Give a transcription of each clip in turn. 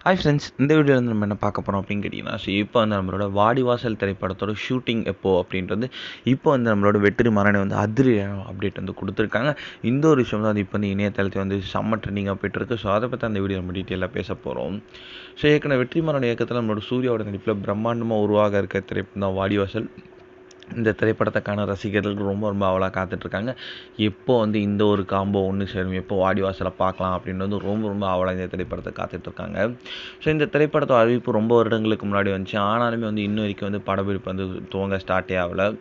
Hi friends, இந்த வீடியோவில் வந்து நம்ம என்ன பார்க்க போகிறோம் அப்படின்னு கேட்டிங்கன்னா, இப்போ வந்து நம்மளோட வாடிவாசல் திரைப்படத்தோட ஷூட்டிங் எப்போ அப்படின்ட்டு இப்போ வந்து நம்மளோட வெற்றிமாறன் வந்து அதிரி அப்டேட் வந்து கொடுத்துருக்காங்க. இந்த ஒரு விஷயம் தான் வந்து இப்போ வந்து இணையதளத்தில் வந்து செம்ம ட்ரெண்டிங்காக போயிட்டுருக்கு. ஸோ அதை பற்றி அந்த வீடியோ நம்ம டீட்டெயிலாக பேச போகிறோம். ஸோ ஏற்கனவே வெற்றிமாறன் இயக்கத்தில் நம்மளோட சூர்யாவோட நடிப்பில் பிரம்மாண்டமாக உருவாக இருக்க திரைப்படம் தான் வாடிவாசல். இந்த திரைப்படத்துக்கான ரசிகர்கள் ரொம்ப ரொம்ப ஆவலாக காத்துட்ருக்காங்க. எப்போ வந்து இந்த ஒரு காம்போ ஒன்று சேரும், எப்போ வாடிவாசலை பார்க்கலாம் அப்படின்னு வந்து ரொம்ப ரொம்ப ஆவலாக இந்த திரைப்படத்தை காத்துட்ருக்காங்க. ஸோ இந்த திரைப்படத்தோட அறிவிப்பு ரொம்ப வருடங்களுக்கு முன்னாடி வந்துச்சு. ஆனாலுமே வந்து இன்ன வரைக்கும் வந்து படப்பிடிப்பு வந்து துவங்க ஸ்டார்ட்டே ஆகல.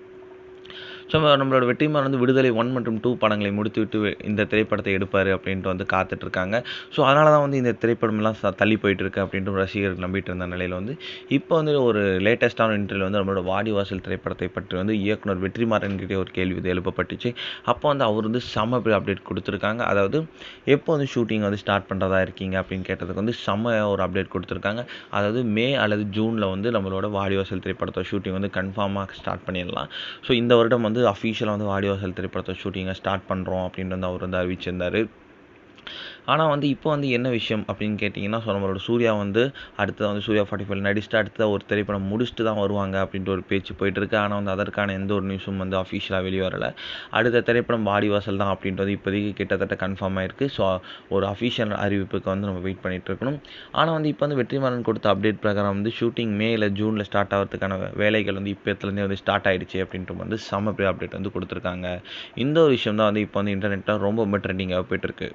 ஸோ நம்மளோட வெற்றிமாறன் வந்து விடுதலை 1 மற்றும் 2 படங்களை முடித்துவிட்டு இந்த திரைப்படத்தை எடுப்பார் அப்படின்ட்டு வந்து காத்துட்ருக்காங்க. ஸோ அதனால தான் வந்து இந்த திரைப்படமெல்லாம் தள்ளி போயிட்டுருக்கு அப்படின்ட்டு ரசிகர்கள் நம்பிட்டு இருந்த நிலையில் வந்து இப்போ வந்து ஒரு லேட்டஸ்ட்டான இன்டர்வியூ வந்து நம்மளோட வாடிவாசல் திரைப்படத்தை பற்றி வந்து இயக்குனர் வெற்றிமாறன் கிட்டே ஒரு கேள்வி வந்து எழுப்பப்பட்டுச்சு. அப்போ வந்து அவர் வந்து செம்ம அப்டேட் கொடுத்துருக்காங்க. அதாவது எப்போ வந்து ஷூட்டிங் வந்து ஸ்டார்ட் பண்ணுறதா இருக்கீங்க அப்படின்னு கேட்டதுக்கு வந்து செம்ம ஒரு அப்டேட் கொடுத்துருக்காங்க. அதாவது மே அல்லது ஜூனில் வந்து நம்மளோட வாடிவாசல் திரைப்படத்தோட ஷூட்டிங் வந்து கன்ஃபார்மாக ஸ்டார்ட் பண்ணிடலாம். ஸோ இந்த வருடம் வந்து அஃபீஷியலாக வந்து வாடிவாசல் திரைப்படத்தோட ஷூட்டிங்கை ஸ்டார்ட் பண்ணுறோம் அப்படின்னு வந்து அவர் வந்து அறிவிச்சிருந்தார். ஆனால் வந்து இப்போ வந்து என்ன விஷயம் அப்படின்னு கேட்டிங்கன்னா, ஸோ நம்மளோட சூர்யா வந்து அடுத்தது வந்து சூர்யா 45 நடிச்சுட்டு அடுத்த ஒரு திரைப்படம் முடிச்சுட்டு தான் வருவாங்க அப்படின்ட்டு ஒரு பேச்சு போயிட்டுருக்கு. ஆனால் வந்து அதற்கான எந்த ஒரு நியூஸும் வந்து அஃபீஷியலாக வெளியே வரலை. அடுத்த திரைப்படம் வாடிவாசல் தான் அப்படின்றது இப்போதைக்கு கிட்டத்தட்ட கன்ஃபார்ம் ஆயிருக்கு. ஸோ ஒரு அஃபீஷியல் அறிவிப்புக்கு வந்து நம்ம வெயிட் பண்ணிட்டு இருக்கணும். ஆனால் வந்து இப்போ வந்து வெற்றிமாறன் கொடுத்த அப்டேட் பிரகாரம் வந்து ஷூட்டிங் மே இல்லை ஜூனில் ஸ்டார்ட் ஆகிறதுக்கான வேலைகள் வந்து இப்போத்துலேருந்தே வந்து ஸ்டார்ட் ஆகிடுச்சு அப்படின்ட்டு வந்து செம்ம அப்டேட் வந்து கொடுத்துருக்காங்க. இந்த ஒரு விஷயம் தான் வந்து இப்போ வந்து இன்டர்நெட்டில் ரொம்ப ட்ரெண்டிங்காக போயிட்டுருக்கு.